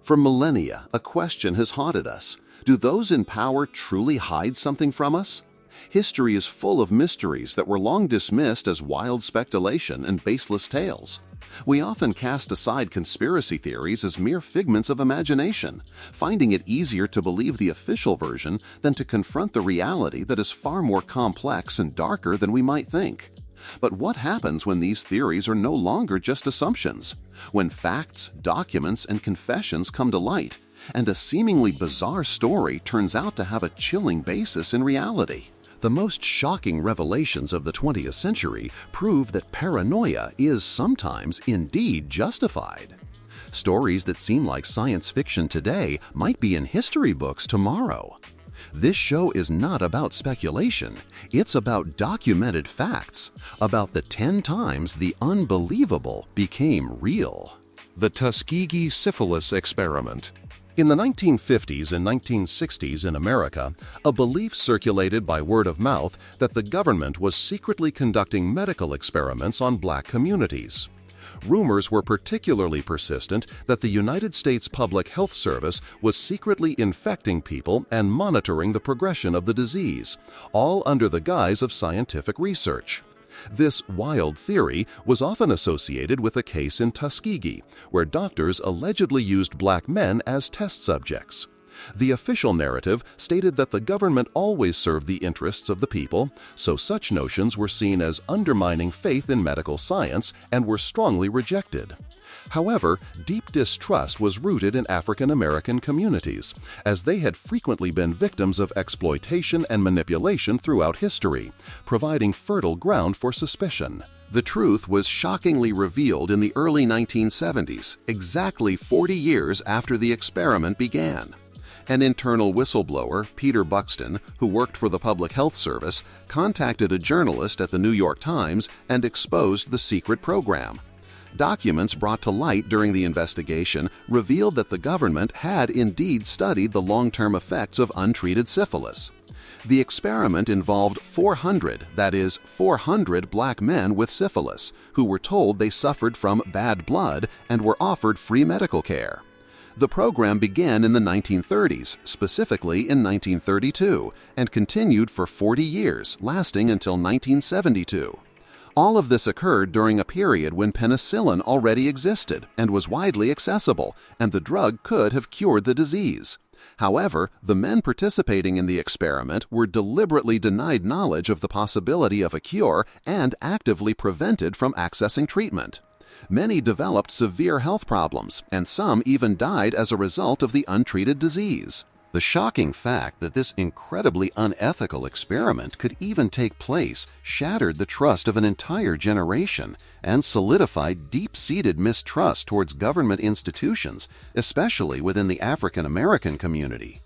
For millennia, a question has haunted us. Do those in power truly hide something from us? History is full of mysteries that were long dismissed as wild speculation and baseless tales. We often cast aside conspiracy theories as mere figments of imagination, finding it easier to believe the official version than to confront the reality that is far more complex and darker than we might think. But what happens when these theories are no longer just assumptions? When facts, documents, and confessions come to light, and a seemingly bizarre story turns out to have a chilling basis in reality? The most shocking revelations of the 20th century prove that paranoia is sometimes indeed justified. Stories that seem like science fiction today might be in history books tomorrow. This show is not about speculation, it's about documented facts, about the 10 times the unbelievable became real. The Tuskegee Syphilis Experiment. In the 1950s and 1960s in America, a belief circulated by word of mouth that the government was secretly conducting medical experiments on black communities. Rumors were particularly persistent that the United States Public Health Service was secretly infecting people and monitoring the progression of the disease, all under the guise of scientific research. This wild theory was often associated with a case in Tuskegee, where doctors allegedly used black men as test subjects. The official narrative stated that the government always served the interests of the people, so such notions were seen as undermining faith in medical science and were strongly rejected. However, deep distrust was rooted in African American communities, as they had frequently been victims of exploitation and manipulation throughout history, providing fertile ground for suspicion. The truth was shockingly revealed in the early 1970s, exactly 40 years after the experiment began. An internal whistleblower, Peter Buxton, who worked for the Public Health Service, contacted a journalist at the New York Times and exposed the secret program. Documents brought to light during the investigation revealed that the government had indeed studied the long-term effects of untreated syphilis. The experiment involved 400, that is, 400 black men with syphilis, who were told they suffered from bad blood and were offered free medical care. The program began in the 1930s, specifically in 1932, and continued for 40 years, lasting until 1972. All of this occurred during a period when penicillin already existed and was widely accessible, and the drug could have cured the disease. However, the men participating in the experiment were deliberately denied knowledge of the possibility of a cure and actively prevented from accessing treatment. Many developed severe health problems, and some even died as a result of the untreated disease. The shocking fact that this incredibly unethical experiment could even take place shattered the trust of an entire generation and solidified deep-seated mistrust towards government institutions, especially within the African American community.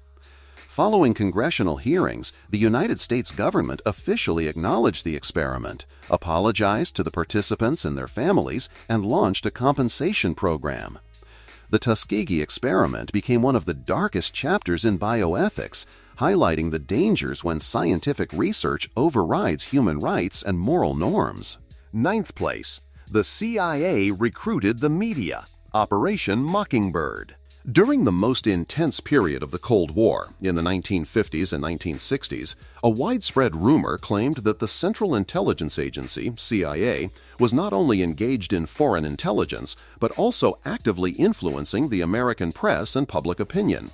Following congressional hearings, the United States government officially acknowledged the experiment, apologized to the participants and their families, and launched a compensation program. The Tuskegee experiment became one of the darkest chapters in bioethics, highlighting the dangers when scientific research overrides human rights and moral norms. 9th place. The CIA recruited the media. Operation Mockingbird. During the most intense period of the Cold War, in the 1950s and 1960s, a widespread rumor claimed that the Central Intelligence Agency, CIA, was not only engaged in foreign intelligence, but also actively influencing the American press and public opinion.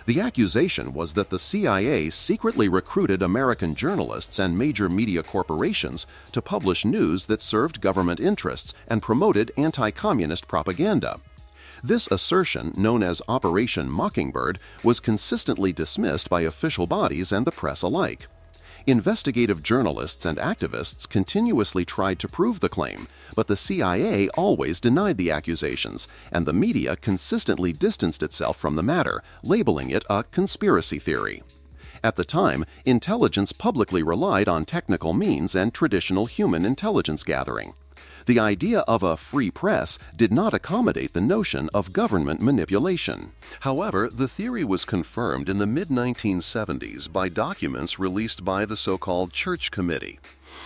The accusation was that the CIA secretly recruited American journalists and major media corporations to publish news that served government interests and promoted anti-communist propaganda. This assertion, known as Operation Mockingbird, was consistently dismissed by official bodies and the press alike. Investigative journalists and activists continuously tried to prove the claim, but the CIA always denied the accusations, and the media consistently distanced itself from the matter, labeling it a conspiracy theory. At the time, intelligence publicly relied on technical means and traditional human intelligence gathering. The idea of a free press did not accommodate the notion of government manipulation. However, the theory was confirmed in the mid-1970s by documents released by the so-called Church Committee.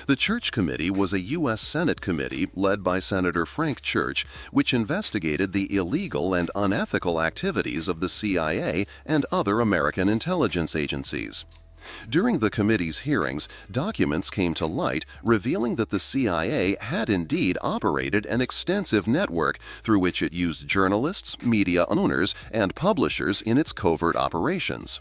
The Church Committee was a U.S. Senate committee led by Senator Frank Church, which investigated the illegal and unethical activities of the CIA and other American intelligence agencies. During the committee's hearings, documents came to light revealing that the CIA had indeed operated an extensive network through which it used journalists, media owners, and publishers in its covert operations.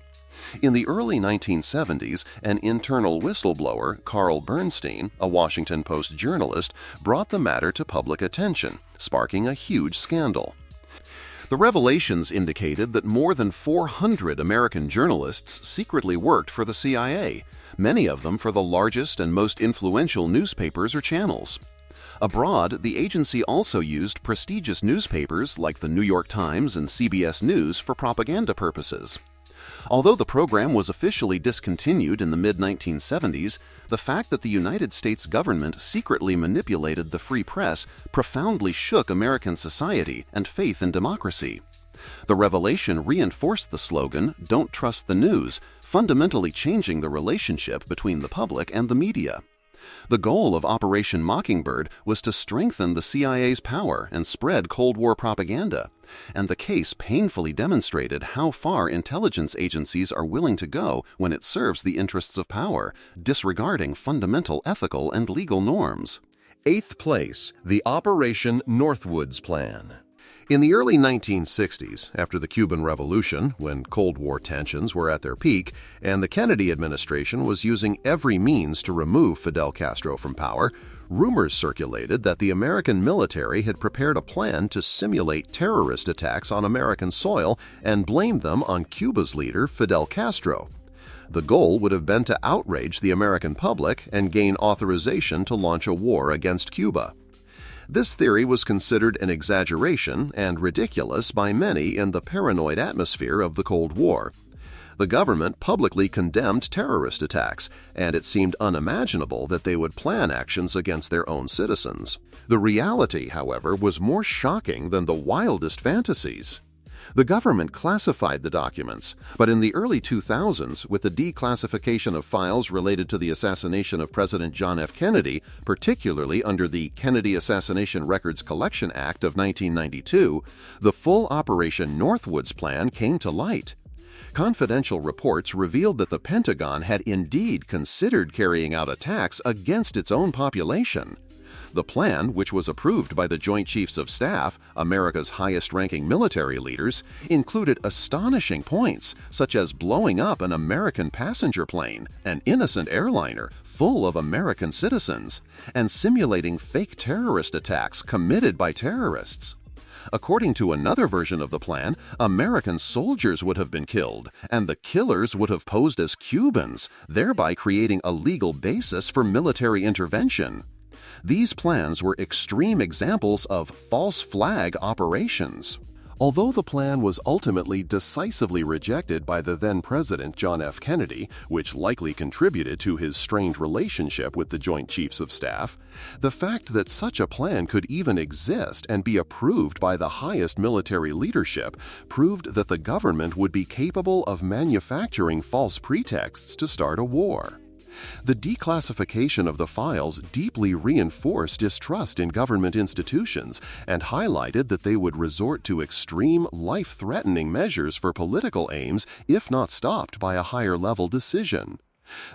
In the early 1970s, an internal whistleblower, Carl Bernstein, a Washington Post journalist, brought the matter to public attention, sparking a huge scandal. The revelations indicated that more than 400 American journalists secretly worked for the CIA, many of them for the largest and most influential newspapers or channels. Abroad, the agency also used prestigious newspapers like the New York Times and CBS News for propaganda purposes. Although the program was officially discontinued in the mid-1970s, the fact that the United States government secretly manipulated the free press profoundly shook American society and faith in democracy. The revelation reinforced the slogan, "Don't trust the news," fundamentally changing the relationship between the public and the media. The goal of Operation Mockingbird was to strengthen the CIA's power and spread Cold War propaganda, and the case painfully demonstrated how far intelligence agencies are willing to go when it serves the interests of power, disregarding fundamental ethical and legal norms. 8th place, the Operation Northwoods Plan. In the early 1960s, after the Cuban Revolution, when Cold War tensions were at their peak and the Kennedy administration was using every means to remove Fidel Castro from power, rumors circulated that the American military had prepared a plan to simulate terrorist attacks on American soil and blame them on Cuba's leader, Fidel Castro. The goal would have been to outrage the American public and gain authorization to launch a war against Cuba. This theory was considered an exaggeration and ridiculous by many in the paranoid atmosphere of the Cold War. The government publicly condemned terrorist attacks, and it seemed unimaginable that they would plan actions against their own citizens. The reality, however, was more shocking than the wildest fantasies. The government classified the documents, but in the early 2000s, with the declassification of files related to the assassination of President John F. Kennedy, particularly under the Kennedy Assassination Records Collection Act of 1992, the full Operation Northwoods Plan came to light. Confidential reports revealed that the Pentagon had indeed considered carrying out attacks against its own population. The plan, which was approved by the Joint Chiefs of Staff, America's highest-ranking military leaders, included astonishing points, such as blowing up an American passenger plane, an innocent airliner full of American citizens, and simulating fake terrorist attacks committed by terrorists. According to another version of the plan, American soldiers would have been killed, and the killers would have posed as Cubans, thereby creating a legal basis for military intervention. These plans were extreme examples of false flag operations. Although the plan was ultimately decisively rejected by the then-President John F. Kennedy, which likely contributed to his strained relationship with the Joint Chiefs of Staff, the fact that such a plan could even exist and be approved by the highest military leadership proved that the government would be capable of manufacturing false pretexts to start a war. The declassification of the files deeply reinforced distrust in government institutions and highlighted that they would resort to extreme, life-threatening measures for political aims if not stopped by a higher-level decision.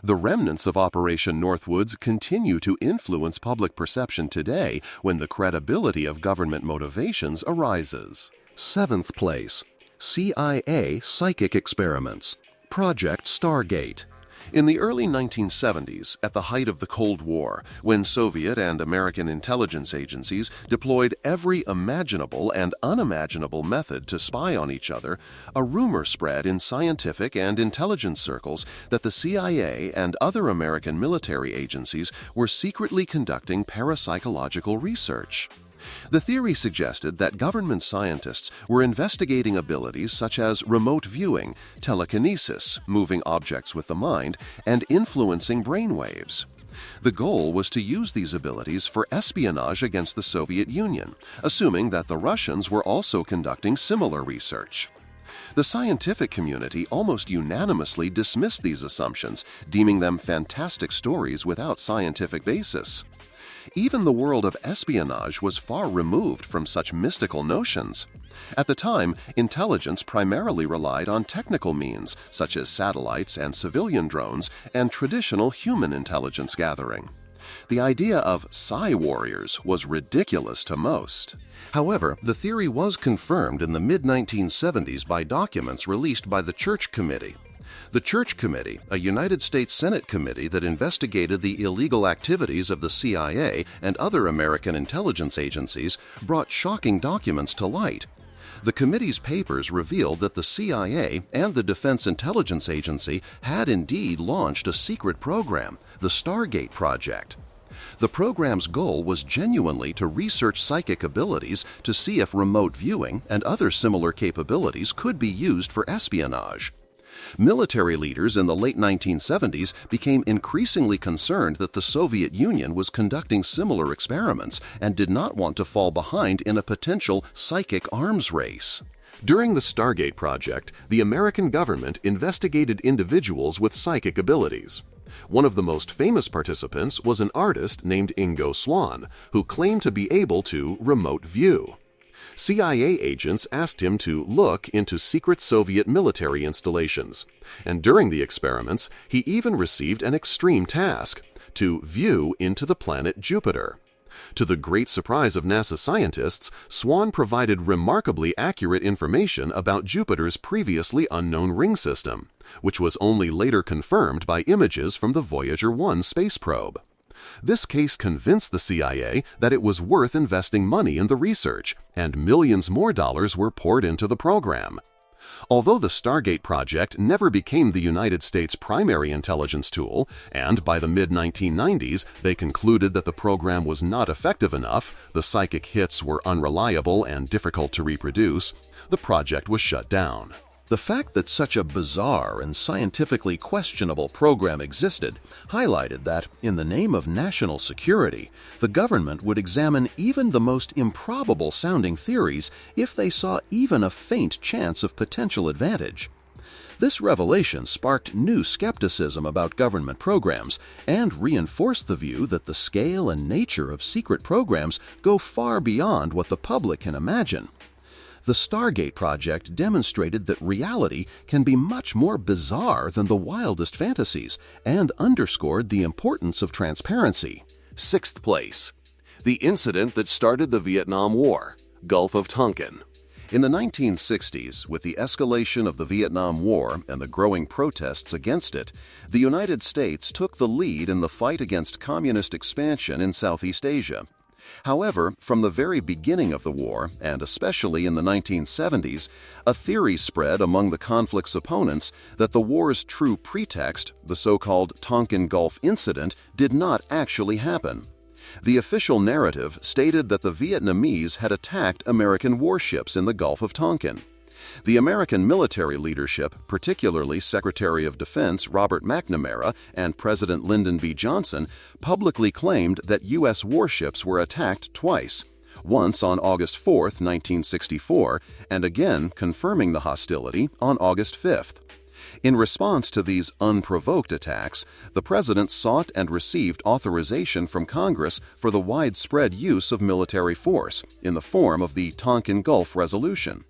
The remnants of Operation Northwoods continue to influence public perception today when the credibility of government motivations arises. 7th place, CIA Psychic Experiments, Project Stargate. In the early 1970s, at the height of the Cold War, when Soviet and American intelligence agencies deployed every imaginable and unimaginable method to spy on each other, a rumor spread in scientific and intelligence circles that the CIA and other American military agencies were secretly conducting parapsychological research. The theory suggested that government scientists were investigating abilities such as remote viewing, telekinesis, moving objects with the mind, and influencing brainwaves. The goal was to use these abilities for espionage against the Soviet Union, assuming that the Russians were also conducting similar research. The scientific community almost unanimously dismissed these assumptions, deeming them fantastic stories without scientific basis. Even the world of espionage was far removed from such mystical notions. At the time, intelligence primarily relied on technical means, such as satellites and civilian drones, and traditional human intelligence gathering. The idea of psi warriors was ridiculous to most. However, the theory was confirmed in the mid-1970s by documents released by the Church Committee. The Church Committee, a United States Senate committee that investigated the illegal activities of the CIA and other American intelligence agencies, brought shocking documents to light. The committee's papers revealed that the CIA and the Defense Intelligence Agency had indeed launched a secret program, the Stargate Project. The program's goal was genuinely to research psychic abilities to see if remote viewing and other similar capabilities could be used for espionage. Military leaders in the late 1970s became increasingly concerned that the Soviet Union was conducting similar experiments and did not want to fall behind in a potential psychic arms race. During the Stargate project, the American government investigated individuals with psychic abilities. One of the most famous participants was an artist named Ingo Swann, who claimed to be able to remote view. CIA agents asked him to look into secret Soviet military installations, and during the experiments, he even received an extreme task: to view into the planet Jupiter. To the great surprise of NASA scientists, Swann provided remarkably accurate information about Jupiter's previously unknown ring system, which was only later confirmed by images from the Voyager 1 space probe. This case convinced the CIA that it was worth investing money in the research, and millions more dollars were poured into the program. Although the Stargate project never became the United States' primary intelligence tool, and by the mid-1990s they concluded that the program was not effective enough, the psychic hits were unreliable and difficult to reproduce, the project was shut down. The fact that such a bizarre and scientifically questionable program existed highlighted that, in the name of national security, the government would examine even the most improbable-sounding theories if they saw even a faint chance of potential advantage. This revelation sparked new skepticism about government programs and reinforced the view that the scale and nature of secret programs go far beyond what the public can imagine. The Stargate project demonstrated that reality can be much more bizarre than the wildest fantasies and underscored the importance of transparency. 6th place. The incident that started the Vietnam War, Gulf of Tonkin. In the 1960s, with the escalation of the Vietnam War and the growing protests against it, the United States took the lead in the fight against communist expansion in Southeast Asia. However, from the very beginning of the war, and especially in the 1970s, a theory spread among the conflict's opponents that the war's true pretext, the so-called Tonkin Gulf incident, did not actually happen. The official narrative stated that the Vietnamese had attacked American warships in the Gulf of Tonkin. The American military leadership, particularly Secretary of Defense Robert McNamara and President Lyndon B. Johnson, publicly claimed that U.S. warships were attacked twice, once on August 4, 1964, and again confirming the hostility on August 5th. In response to these unprovoked attacks, the President sought and received authorization from Congress for the widespread use of military force in the form of the Tonkin Gulf Resolution.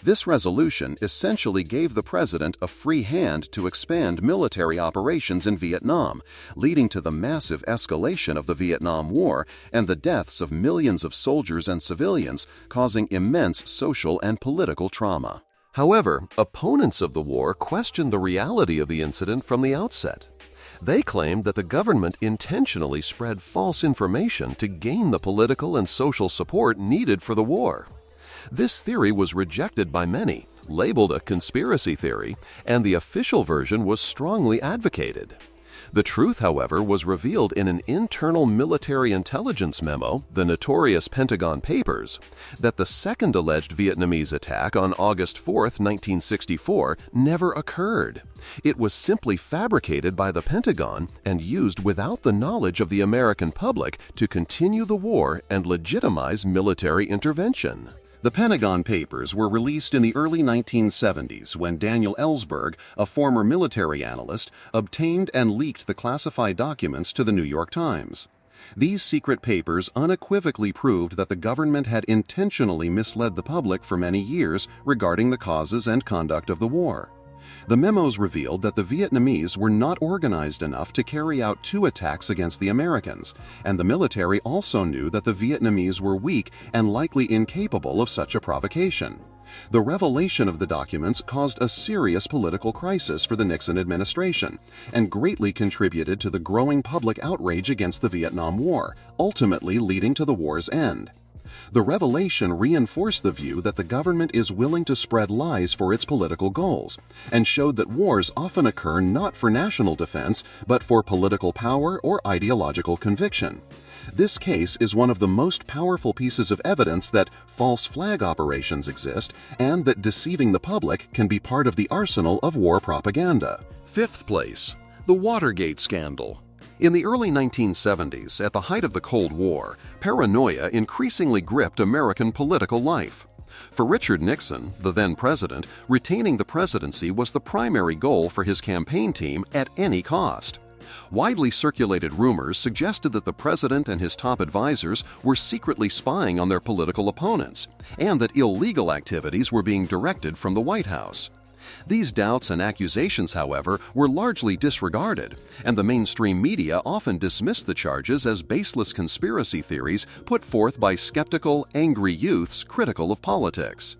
This resolution essentially gave the President a free hand to expand military operations in Vietnam, leading to the massive escalation of the Vietnam War and the deaths of millions of soldiers and civilians, causing immense social and political trauma. However, opponents of the war questioned the reality of the incident from the outset. They claimed that the government intentionally spread false information to gain the political and social support needed for the war. This theory was rejected by many, labeled a conspiracy theory, and the official version was strongly advocated. The truth, however, was revealed in an internal military intelligence memo, the notorious Pentagon Papers, that the second alleged Vietnamese attack on August 4, 1964, never occurred. It was simply fabricated by the Pentagon and used without the knowledge of the American public to continue the war and legitimize military intervention. The Pentagon Papers were released in the early 1970s when Daniel Ellsberg, a former military analyst, obtained and leaked the classified documents to the New York Times. These secret papers unequivocally proved that the government had intentionally misled the public for many years regarding the causes and conduct of the war. The memos revealed that the Vietnamese were not organized enough to carry out 2 attacks against the Americans, and the military also knew that the Vietnamese were weak and likely incapable of such a provocation. The revelation of the documents caused a serious political crisis for the Nixon administration and greatly contributed to the growing public outrage against the Vietnam War, ultimately leading to the war's end. The revelation reinforced the view that the government is willing to spread lies for its political goals, and showed that wars often occur not for national defense, but for political power or ideological conviction. This case is one of the most powerful pieces of evidence that false flag operations exist and that deceiving the public can be part of the arsenal of war propaganda. 5th place, the Watergate scandal. In the early 1970s, at the height of the Cold War, paranoia increasingly gripped American political life. For Richard Nixon, the then president, retaining the presidency was the primary goal for his campaign team at any cost. Widely circulated rumors suggested that the president and his top advisors were secretly spying on their political opponents, and that illegal activities were being directed from the White House. These doubts and accusations, however, were largely disregarded, and the mainstream media often dismissed the charges as baseless conspiracy theories put forth by skeptical, angry youths critical of politics.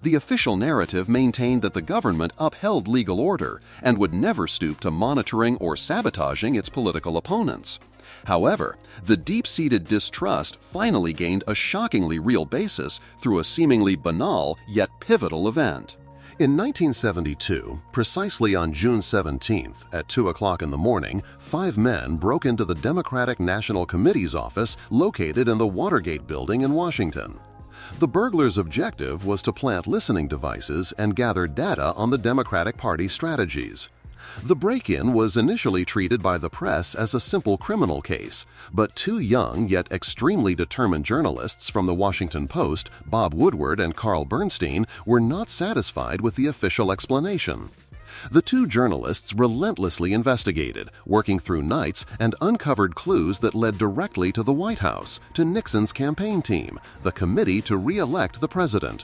The official narrative maintained that the government upheld legal order and would never stoop to monitoring or sabotaging its political opponents. However, the deep-seated distrust finally gained a shockingly real basis through a seemingly banal yet pivotal event. In 1972, precisely on June 17th at 2 o'clock in the morning, 5 men broke into the Democratic National Committee's office located in the Watergate building in Washington. The burglars' objective was to plant listening devices and gather data on the Democratic Party's strategies. The break-in was initially treated by the press as a simple criminal case, but 2 young yet extremely determined journalists from the Washington Post, Bob Woodward and Carl Bernstein, were not satisfied with the official explanation. The 2 journalists relentlessly investigated, working through nights, and uncovered clues that led directly to the White House, to Nixon's campaign team, the committee to re-elect the president.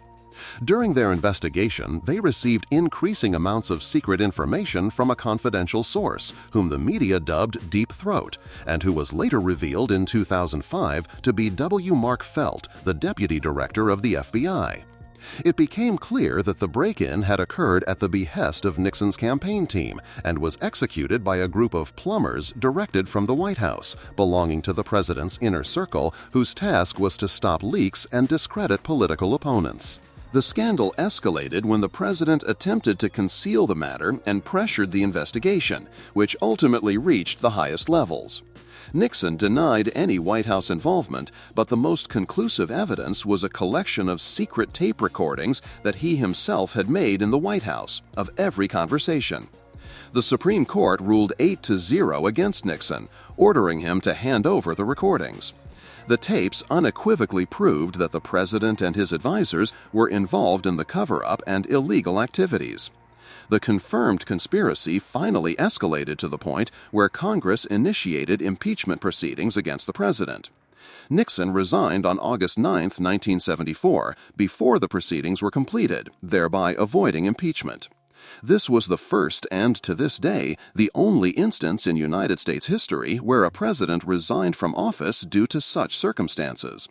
During their investigation, they received increasing amounts of secret information from a confidential source, whom the media dubbed Deep Throat, and who was later revealed in 2005 to be W. Mark Felt, the deputy director of the FBI. It became clear that the break-in had occurred at the behest of Nixon's campaign team and was executed by a group of plumbers directed from the White House, belonging to the president's inner circle, whose task was to stop leaks and discredit political opponents. The scandal escalated when the president attempted to conceal the matter and pressured the investigation, which ultimately reached the highest levels. Nixon denied any White House involvement, but the most conclusive evidence was a collection of secret tape recordings that he himself had made in the White House of every conversation. The Supreme Court ruled 8-0 against Nixon, ordering him to hand over the recordings. The tapes unequivocally proved that the president and his advisors were involved in the cover-up and illegal activities. The confirmed conspiracy finally escalated to the point where Congress initiated impeachment proceedings against the president. Nixon resigned on August 9, 1974, before the proceedings were completed, thereby avoiding impeachment. This was the first and, to this day, the only instance in United States history where a president resigned from office due to such circumstances.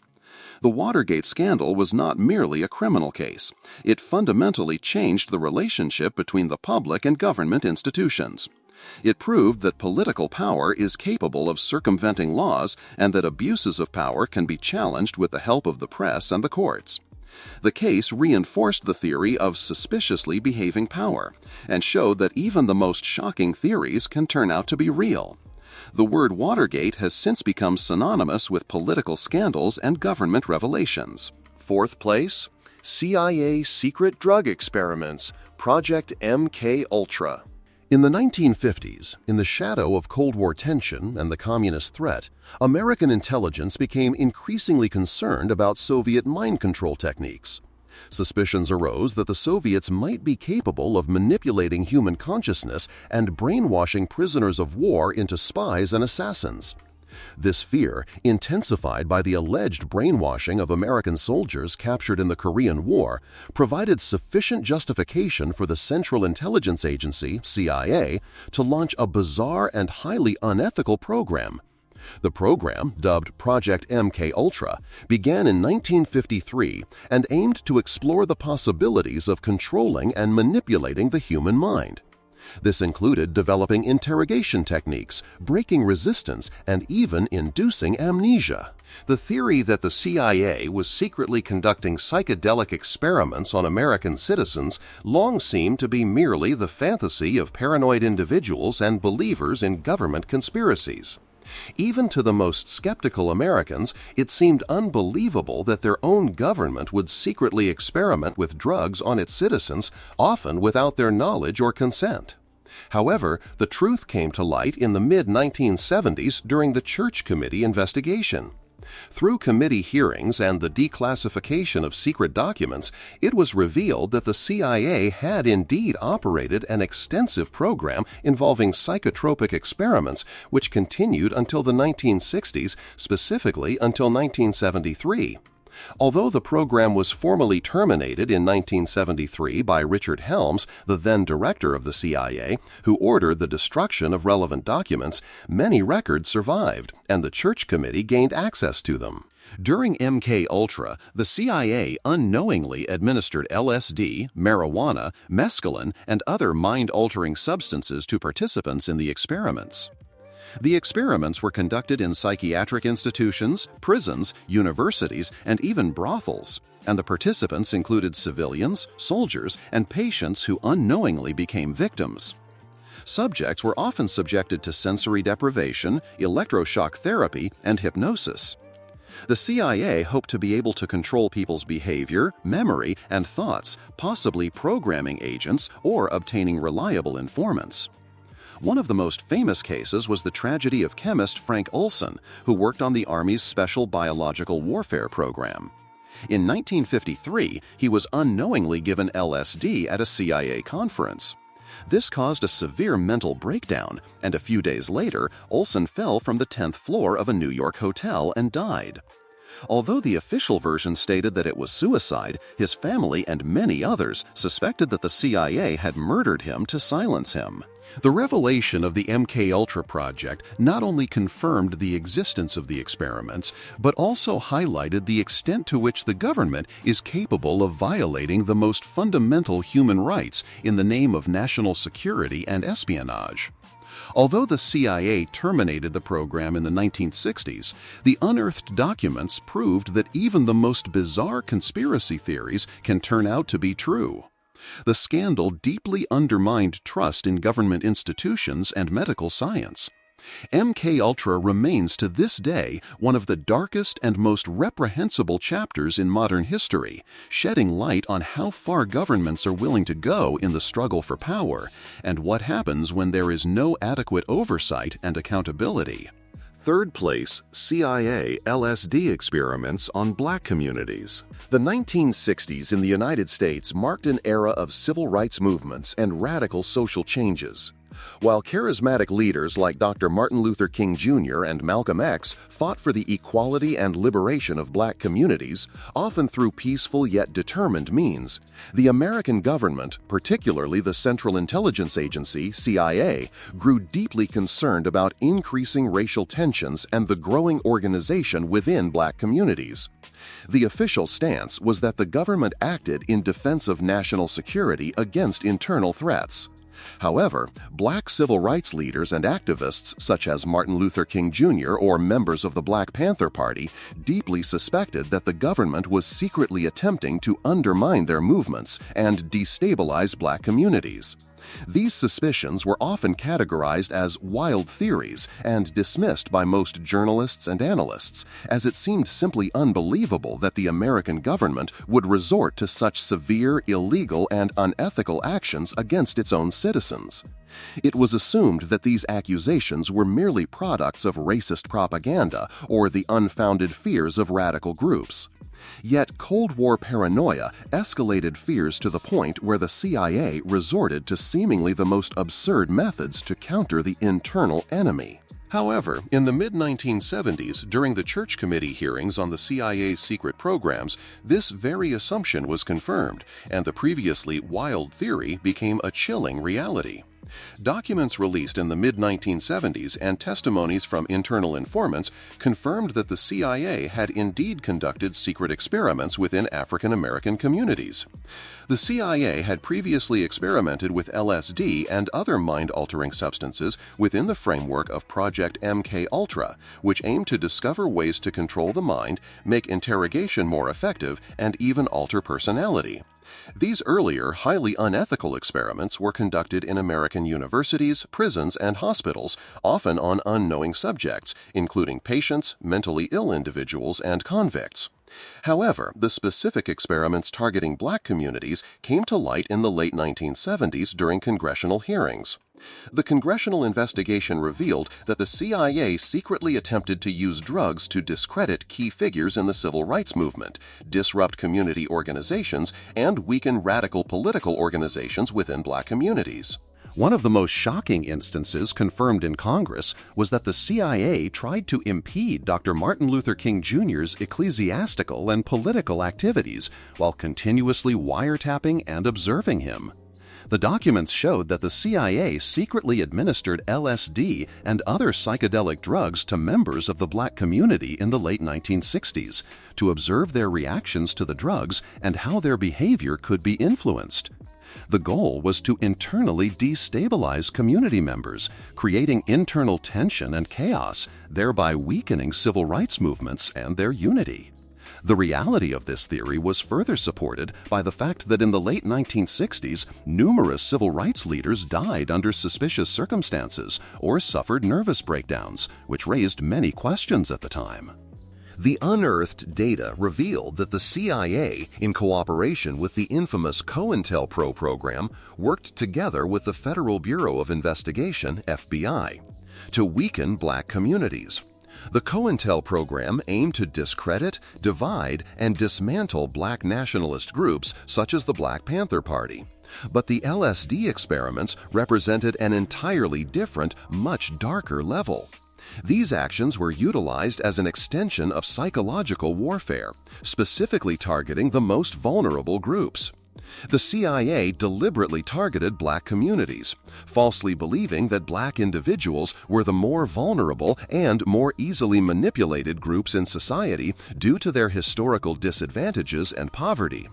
The Watergate scandal was not merely a criminal case. It fundamentally changed the relationship between the public and government institutions. It proved that political power is capable of circumventing laws and that abuses of power can be challenged with the help of the press and the courts. The case reinforced the theory of suspiciously behaving power and showed that even the most shocking theories can turn out to be real. The word Watergate has since become synonymous with political scandals and government revelations. Fourth place, CIA secret drug experiments, Project MK-Ultra. In the 1950s, in the shadow of Cold War tension and the communist threat, American intelligence became increasingly concerned about Soviet mind control techniques. Suspicions arose that the Soviets might be capable of manipulating human consciousness and brainwashing prisoners of war into spies and assassins. This fear, intensified by the alleged brainwashing of American soldiers captured in the Korean War, provided sufficient justification for the Central Intelligence Agency, CIA, to launch a bizarre and highly unethical program. The program, dubbed Project MK-Ultra, began in 1953 and aimed to explore the possibilities of controlling and manipulating the human mind. This included developing interrogation techniques, breaking resistance, and even inducing amnesia. The theory that the CIA was secretly conducting psychedelic experiments on American citizens long seemed to be merely the fantasy of paranoid individuals and believers in government conspiracies. Even to the most skeptical Americans, it seemed unbelievable that their own government would secretly experiment with drugs on its citizens, often without their knowledge or consent. However, the truth came to light in the mid-1970s during the Church Committee investigation. Through committee hearings and the declassification of secret documents, it was revealed that the CIA had indeed operated an extensive program involving psychotropic experiments which continued until the 1960s, specifically until 1973. Although the program was formally terminated in 1973 by Richard Helms, the then director of the CIA, who ordered the destruction of relevant documents, many records survived, and the Church Committee gained access to them. During MK-Ultra, the CIA unknowingly administered LSD, marijuana, mescaline, and other mind-altering substances to participants in the experiments. The experiments were conducted in psychiatric institutions, prisons, universities, and even brothels, and the participants included civilians, soldiers, and patients who unknowingly became victims. Subjects were often subjected to sensory deprivation, electroshock therapy, and hypnosis. The CIA hoped to be able to control people's behavior, memory, and thoughts, possibly programming agents or obtaining reliable informants. One of the most famous cases was the tragedy of chemist Frank Olson, who worked on the Army's Special Biological Warfare Program. In 1953, he was unknowingly given LSD at a CIA conference. This caused a severe mental breakdown, and a few days later, Olson fell from the 10th floor of a New York hotel and died. Although the official version stated that it was suicide, his family and many others suspected that the CIA had murdered him to silence him. The revelation of the MK-Ultra project not only confirmed the existence of the experiments, but also highlighted the extent to which the government is capable of violating the most fundamental human rights in the name of national security and espionage. Although the CIA terminated the program in the 1960s, the unearthed documents proved that even the most bizarre conspiracy theories can turn out to be true. The scandal deeply undermined trust in government institutions and medical science. MK-Ultra remains to this day one of the darkest and most reprehensible chapters in modern history, shedding light on how far governments are willing to go in the struggle for power and what happens when there is no adequate oversight and accountability. Third place, CIA LSD experiments on black communities. The 1960s in the United States marked an era of civil rights movements and radical social changes. While charismatic leaders like Dr. Martin Luther King Jr. and Malcolm X fought for the equality and liberation of black communities, often through peaceful yet determined means, the American government, particularly the Central Intelligence Agency, CIA, grew deeply concerned about increasing racial tensions and the growing organization within black communities. The official stance was that the government acted in defense of national security against internal threats. However, black civil rights leaders and activists such as Martin Luther King Jr. or members of the Black Panther Party deeply suspected that the government was secretly attempting to undermine their movements and destabilize black communities. These suspicions were often categorized as wild theories and dismissed by most journalists and analysts, as it seemed simply unbelievable that the American government would resort to such severe, illegal, and unethical actions against its own citizens. It was assumed that these accusations were merely products of racist propaganda or the unfounded fears of radical groups. Yet Cold War paranoia escalated fears to the point where the CIA resorted to seemingly the most absurd methods to counter the internal enemy. However, in the mid-1970s, during the Church Committee hearings on the CIA's secret programs, this very assumption was confirmed, and the previously wild theory became a chilling reality. Documents released in the mid-1970s and testimonies from internal informants confirmed that the CIA had indeed conducted secret experiments within African American communities. The CIA had previously experimented with LSD and other mind-altering substances within the framework of Project MKUltra, which aimed to discover ways to control the mind, make interrogation more effective, and even alter personality. These earlier, highly unethical experiments were conducted in American universities, prisons, and hospitals, often on unknowing subjects, including patients, mentally ill individuals, and convicts. However, the specific experiments targeting black communities came to light in the late 1970s during congressional hearings. The congressional investigation revealed that the CIA secretly attempted to use drugs to discredit key figures in the civil rights movement, disrupt community organizations, and weaken radical political organizations within black communities. One of the most shocking instances confirmed in Congress was that the CIA tried to impede Dr. Martin Luther King Jr.'s ecclesiastical and political activities while continuously wiretapping and observing him. The documents showed that the CIA secretly administered LSD and other psychedelic drugs to members of the black community in the late 1960s to observe their reactions to the drugs and how their behavior could be influenced. The goal was to internally destabilize community members, creating internal tension and chaos, thereby weakening civil rights movements and their unity. The reality of this theory was further supported by the fact that in the late 1960s, numerous civil rights leaders died under suspicious circumstances or suffered nervous breakdowns, which raised many questions at the time. The unearthed data revealed that the CIA, in cooperation with the infamous COINTELPRO program, worked together with the Federal Bureau of Investigation, FBI, to weaken black communities. The COINTEL program aimed to discredit, divide, and dismantle black nationalist groups such as the Black Panther Party. But the LSD experiments represented an entirely different, much darker level. These actions were utilized as an extension of psychological warfare, specifically targeting the most vulnerable groups. The CIA deliberately targeted black communities, falsely believing that black individuals were the more vulnerable and more easily manipulated groups in society due to their historical disadvantages and poverty.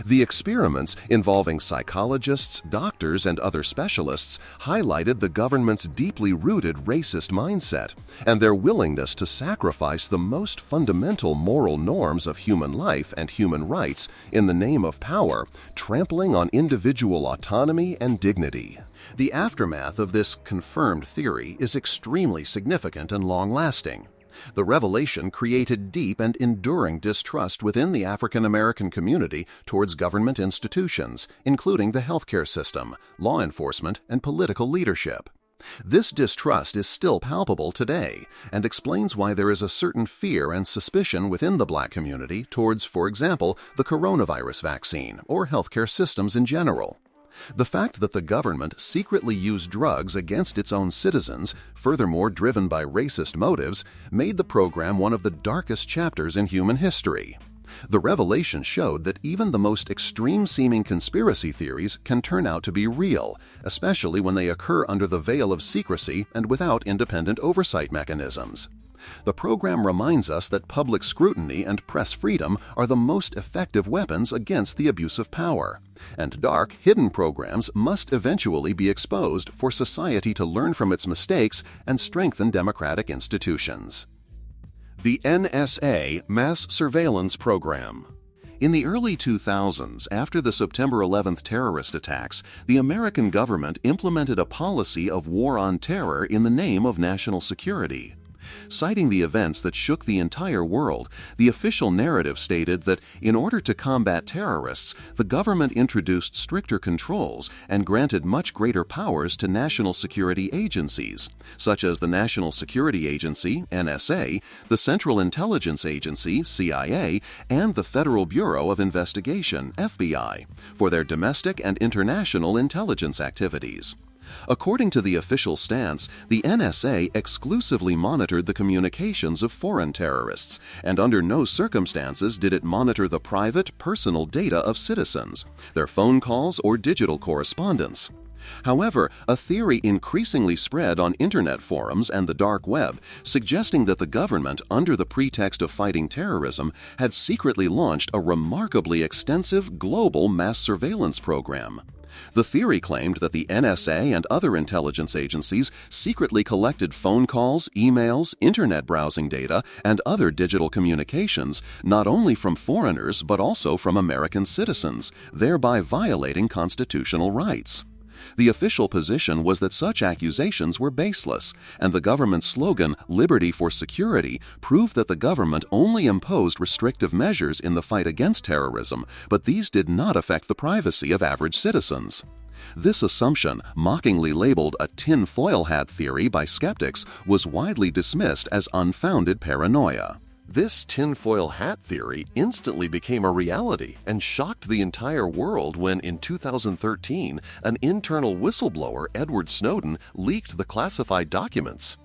The experiments involving psychologists, doctors, and other specialists highlighted the government's deeply rooted racist mindset and their willingness to sacrifice the most fundamental moral norms of human life and human rights in the name of power, trampling on individual autonomy and dignity. The aftermath of this confirmed theory is extremely significant and long-lasting. The revelation created deep and enduring distrust within the African American community towards government institutions, including the healthcare system, law enforcement, and political leadership. This distrust is still palpable today and explains why there is a certain fear and suspicion within the black community towards, for example, the coronavirus vaccine or healthcare systems in general. The fact that the government secretly used drugs against its own citizens, furthermore driven by racist motives, made the program one of the darkest chapters in human history. The revelation showed that even the most extreme-seeming conspiracy theories can turn out to be real, especially when they occur under the veil of secrecy and without independent oversight mechanisms. The program reminds us that public scrutiny and press freedom are the most effective weapons against the abuse of power, and dark, hidden programs must eventually be exposed for society to learn from its mistakes and strengthen democratic institutions. The NSA Mass Surveillance Program. In the early 2000s, after the September 11th terrorist attacks, the American government implemented a policy of war on terror in the name of national security. Citing the events that shook the entire world, the official narrative stated that in order to combat terrorists, the government introduced stricter controls and granted much greater powers to national security agencies, such as the National Security Agency, NSA, the Central Intelligence Agency, CIA, and the Federal Bureau of Investigation, FBI, for their domestic and international intelligence activities. According to the official stance, the NSA exclusively monitored the communications of foreign terrorists, and under no circumstances did it monitor the private, personal data of citizens, their phone calls or digital correspondence. However, a theory increasingly spread on internet forums and the dark web, suggesting that the government, under the pretext of fighting terrorism, had secretly launched a remarkably extensive global mass surveillance program. The theory claimed that the NSA and other intelligence agencies secretly collected phone calls, emails, internet browsing data, and other digital communications, not only from foreigners but also from American citizens, thereby violating constitutional rights. The official position was that such accusations were baseless, and the government's slogan, "Liberty for Security," proved that the government only imposed restrictive measures in the fight against terrorism, but these did not affect the privacy of average citizens. This assumption, mockingly labeled a tinfoil hat theory by skeptics, was widely dismissed as unfounded paranoia. This tinfoil hat theory instantly became a reality and shocked the entire world when, in 2013, an internal whistleblower, Edward Snowden, leaked the classified documents.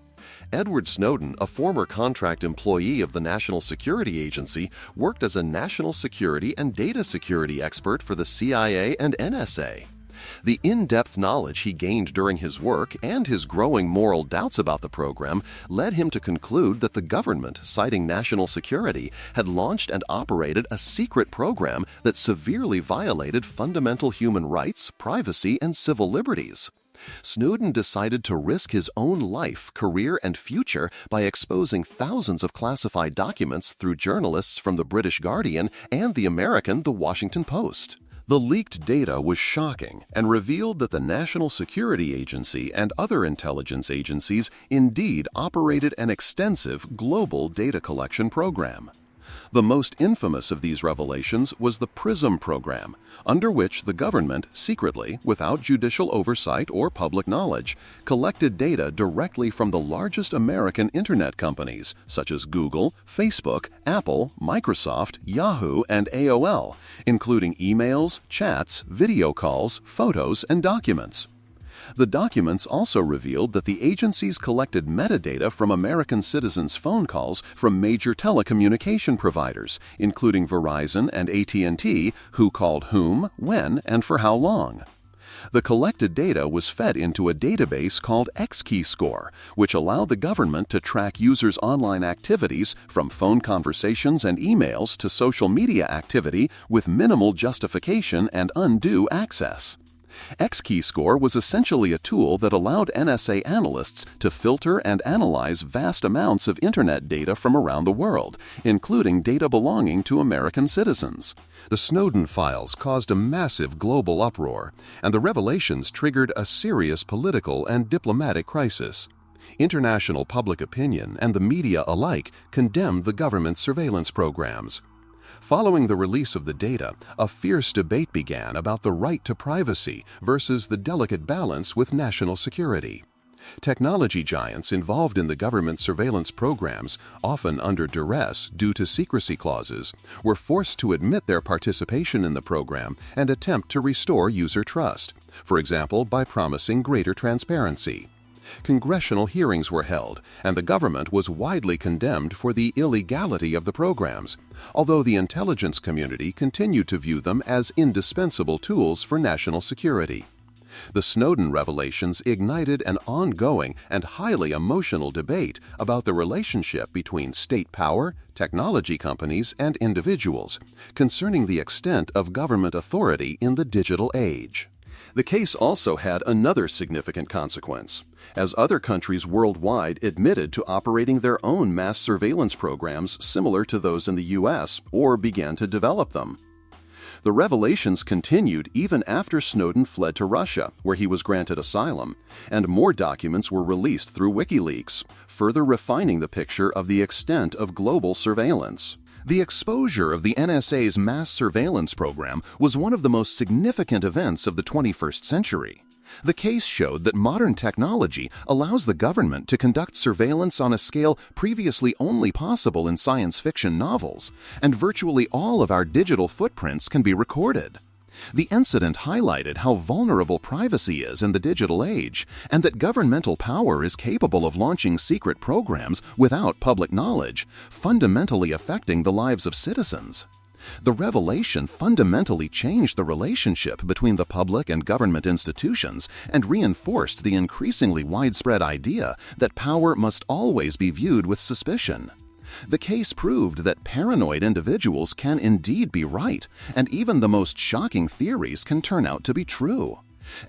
Edward Snowden, a former contract employee of the National Security Agency, worked as a national security and data security expert for the CIA and NSA. The in-depth knowledge he gained during his work and his growing moral doubts about the program led him to conclude that the government, citing national security, had launched and operated a secret program that severely violated fundamental human rights, privacy, and civil liberties. Snowden decided to risk his own life, career, and future by exposing thousands of classified documents through journalists from the British Guardian and the American The Washington Post. The leaked data was shocking and revealed that the National Security Agency and other intelligence agencies indeed operated an extensive global data collection program. The most infamous of these revelations was the PRISM program, under which the government secretly, without judicial oversight or public knowledge, collected data directly from the largest American internet companies such as Google, Facebook, Apple, Microsoft, Yahoo, and AOL, including emails, chats, video calls, photos, and documents. The documents also revealed that the agencies collected metadata from American citizens' phone calls from major telecommunication providers, including Verizon and AT&T, who called whom, when, and for how long. The collected data was fed into a database called XKeyscore, which allowed the government to track users' online activities from phone conversations and emails to social media activity with minimal justification and undue access. XKeyscore was essentially a tool that allowed NSA analysts to filter and analyze vast amounts of internet data from around the world, including data belonging to American citizens. The Snowden files caused a massive global uproar, and the revelations triggered a serious political and diplomatic crisis. International public opinion and the media alike condemned the government's surveillance programs. Following the release of the data, a fierce debate began about the right to privacy versus the delicate balance with national security. Technology giants involved in the government surveillance programs, often under duress due to secrecy clauses, were forced to admit their participation in the program and attempt to restore user trust, for example by promising greater transparency. Congressional hearings were held, and the government was widely condemned for the illegality of the programs, although the intelligence community continued to view them as indispensable tools for national security. The Snowden revelations ignited an ongoing and highly emotional debate about the relationship between state power, technology companies, and individuals concerning the extent of government authority in the digital age. The case also had another significant consequence, as other countries worldwide admitted to operating their own mass surveillance programs similar to those in the U.S. or began to develop them. The revelations continued even after Snowden fled to Russia, where he was granted asylum, and more documents were released through WikiLeaks, further refining the picture of the extent of global surveillance. The exposure of the NSA's mass surveillance program was one of the most significant events of the 21st century. The case showed that modern technology allows the government to conduct surveillance on a scale previously only possible in science fiction novels, and virtually all of our digital footprints can be recorded. The incident highlighted how vulnerable privacy is in the digital age, and that governmental power is capable of launching secret programs without public knowledge, fundamentally affecting the lives of citizens. The revelation fundamentally changed the relationship between the public and government institutions and reinforced the increasingly widespread idea that power must always be viewed with suspicion. The case proved that paranoid individuals can indeed be right, and even the most shocking theories can turn out to be true.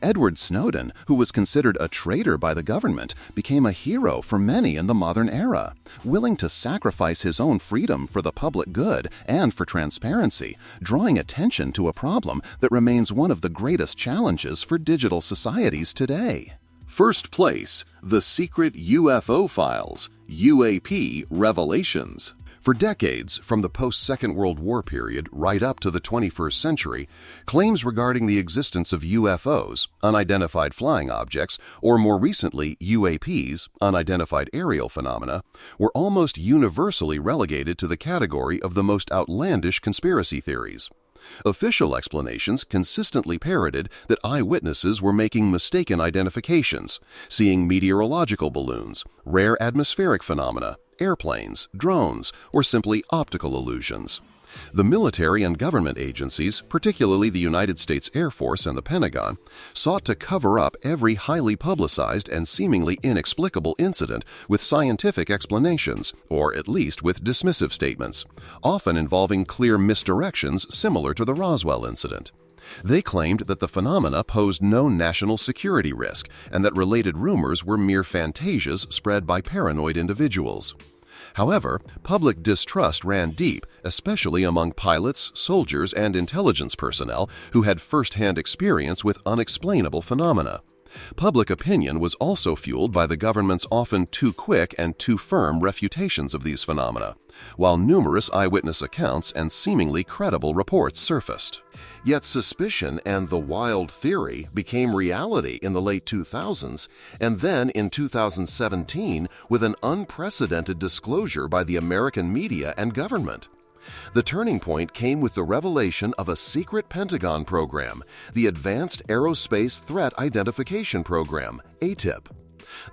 Edward Snowden, who was considered a traitor by the government, became a hero for many in the modern era, willing to sacrifice his own freedom for the public good and for transparency, drawing attention to a problem that remains one of the greatest challenges for digital societies today. First place, the secret UFO files, UAP revelations. For decades, from the post-Second World War period right up to the 21st century, claims regarding the existence of UFOs, unidentified flying objects, or more recently UAPs, unidentified aerial phenomena, were almost universally relegated to the category of the most outlandish conspiracy theories. Official explanations consistently parroted that eyewitnesses were making mistaken identifications, seeing meteorological balloons, rare atmospheric phenomena, airplanes, drones, or simply optical illusions. The military and government agencies, particularly the United States Air Force and the Pentagon, sought to cover up every highly publicized and seemingly inexplicable incident with scientific explanations, or at least with dismissive statements, often involving clear misdirections similar to the Roswell incident. They claimed that the phenomena posed no national security risk and that related rumors were mere fantasias spread by paranoid individuals. However, public distrust ran deep, especially among pilots, soldiers, and intelligence personnel who had first-hand experience with unexplainable phenomena. Public opinion was also fueled by the government's often too quick and too firm refutations of these phenomena, while numerous eyewitness accounts and seemingly credible reports surfaced. Yet suspicion and the wild theory became reality in the late 2000s, and then in 2017 with an unprecedented disclosure by the American media and government. The turning point came with the revelation of a secret Pentagon program, the Advanced Aerospace Threat Identification Program, ATIP.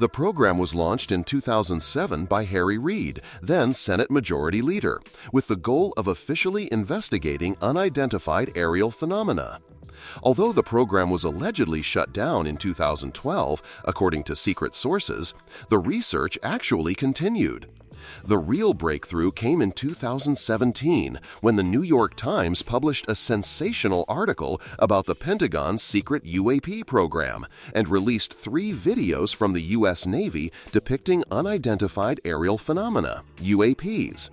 The program was launched in 2007 by Harry Reid, then Senate Majority Leader, with the goal of officially investigating unidentified aerial phenomena. Although the program was allegedly shut down in 2012, according to secret sources, the research actually continued. The real breakthrough came in 2017 when the New York Times published a sensational article about the Pentagon's secret UAP program and released 3 videos from the U.S. Navy depicting unidentified aerial phenomena, UAPs.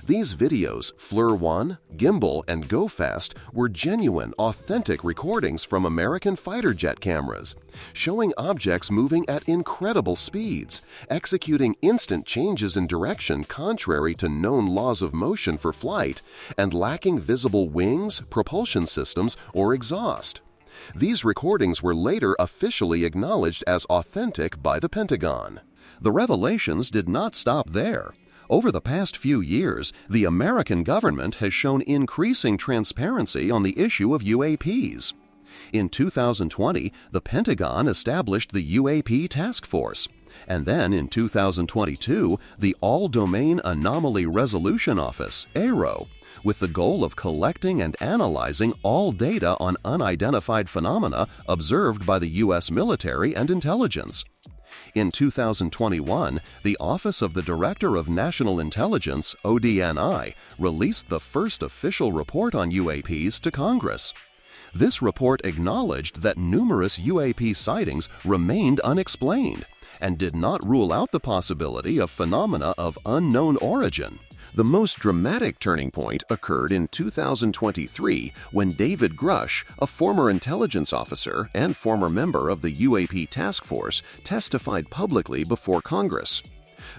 These videos, FLIR 1, Gimbal, and Go Fast, were genuine, authentic recordings from American fighter jet cameras, showing objects moving at incredible speeds, executing instant changes in direction contrary to known laws of motion for flight, and lacking visible wings, propulsion systems, or exhaust. These recordings were later officially acknowledged as authentic by the Pentagon. The revelations did not stop there. Over the past few years, the American government has shown increasing transparency on the issue of UAPs. In 2020, the Pentagon established the UAP Task Force. And then in 2022, the All-Domain Anomaly Resolution Office, AARO, with the goal of collecting and analyzing all data on unidentified phenomena observed by the U.S. military and intelligence. In 2021, the Office of the Director of National Intelligence, ODNI, released the first official report on UAPs to Congress. This report acknowledged that numerous UAP sightings remained unexplained and did not rule out the possibility of phenomena of unknown origin. The most dramatic turning point occurred in 2023 when David Grush, a former intelligence officer and former member of the UAP task force, testified publicly before Congress.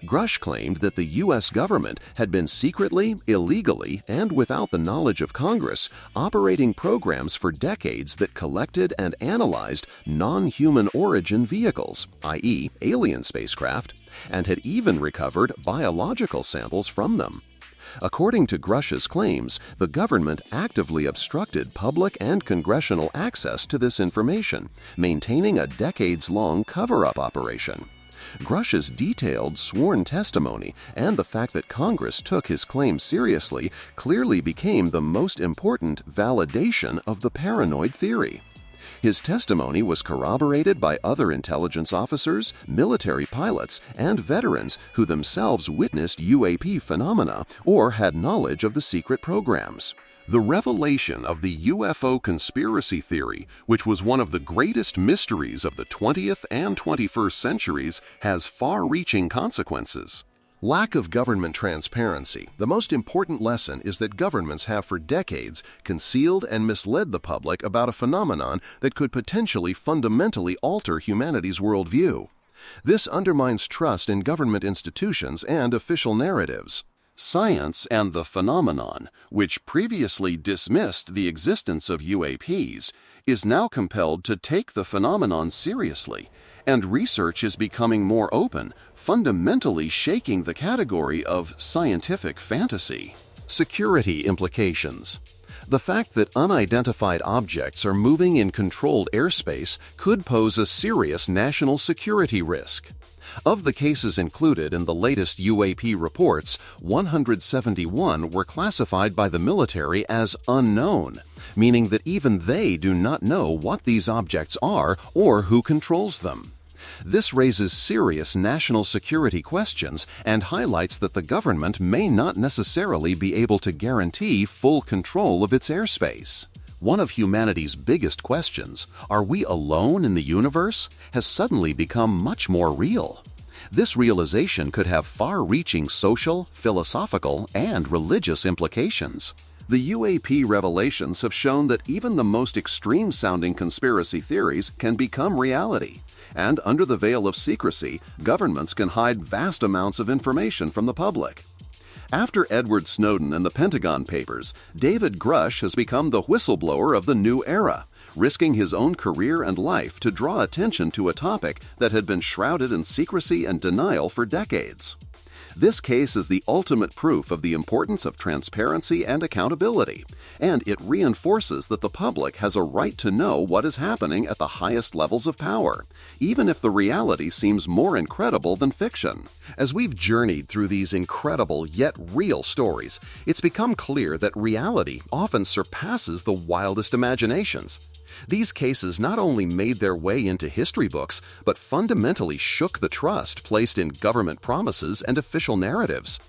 Grush claimed that the U.S. government had been secretly, illegally, and without the knowledge of Congress, operating programs for decades that collected and analyzed non-human origin vehicles, i.e., alien spacecraft, and had even recovered biological samples from them. According to Grush's claims, the government actively obstructed public and congressional access to this information, maintaining a decades-long cover-up operation. Grush's detailed sworn testimony and the fact that Congress took his claims seriously clearly became the most important validation of the paranoid theory. His testimony was corroborated by other intelligence officers, military pilots, and veterans who themselves witnessed UAP phenomena or had knowledge of the secret programs. The revelation of the UFO conspiracy theory, which was one of the greatest mysteries of the 20th and 21st centuries, has far-reaching consequences. Lack of government transparency. The most important lesson is that governments have for decades concealed and misled the public about a phenomenon that could potentially fundamentally alter humanity's worldview. This undermines trust in government institutions and official narratives. Science and the phenomenon, which previously dismissed the existence of UAPs, is now compelled to take the phenomenon seriously, and research is becoming more open, fundamentally shaking the category of scientific fantasy. Security implications. The fact that unidentified objects are moving in controlled airspace could pose a serious national security risk. Of the cases included in the latest UAP reports, 171 were classified by the military as unknown, meaning that even they do not know what these objects are or who controls them. This raises serious national security questions and highlights that the government may not necessarily be able to guarantee full control of its airspace. One of humanity's biggest questions, are we alone in the universe, has suddenly become much more real. This realization could have far-reaching social, philosophical, and religious implications. The UAP revelations have shown that even the most extreme-sounding conspiracy theories can become reality, and under the veil of secrecy, governments can hide vast amounts of information from the public. After Edward Snowden and the Pentagon Papers, David Grush has become the whistleblower of the new era, risking his own career and life to draw attention to a topic that had been shrouded in secrecy and denial for decades. This case is the ultimate proof of the importance of transparency and accountability, and it reinforces that the public has a right to know what is happening at the highest levels of power, even if the reality seems more incredible than fiction. As we've journeyed through these incredible yet real stories, it's become clear that reality often surpasses the wildest imaginations. These cases not only made their way into history books, but fundamentally shook the trust placed in government promises and official narratives.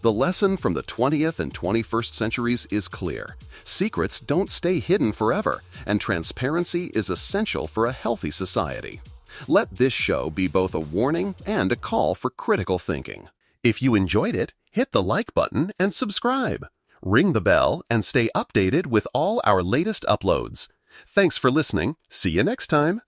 The lesson from the 20th and 21st centuries is clear. Secrets don't stay hidden forever, and transparency is essential for a healthy society. Let this show be both a warning and a call for critical thinking. If you enjoyed it, hit the like button and subscribe. Ring the bell and stay updated with all our latest uploads. Thanks for listening. See you next time.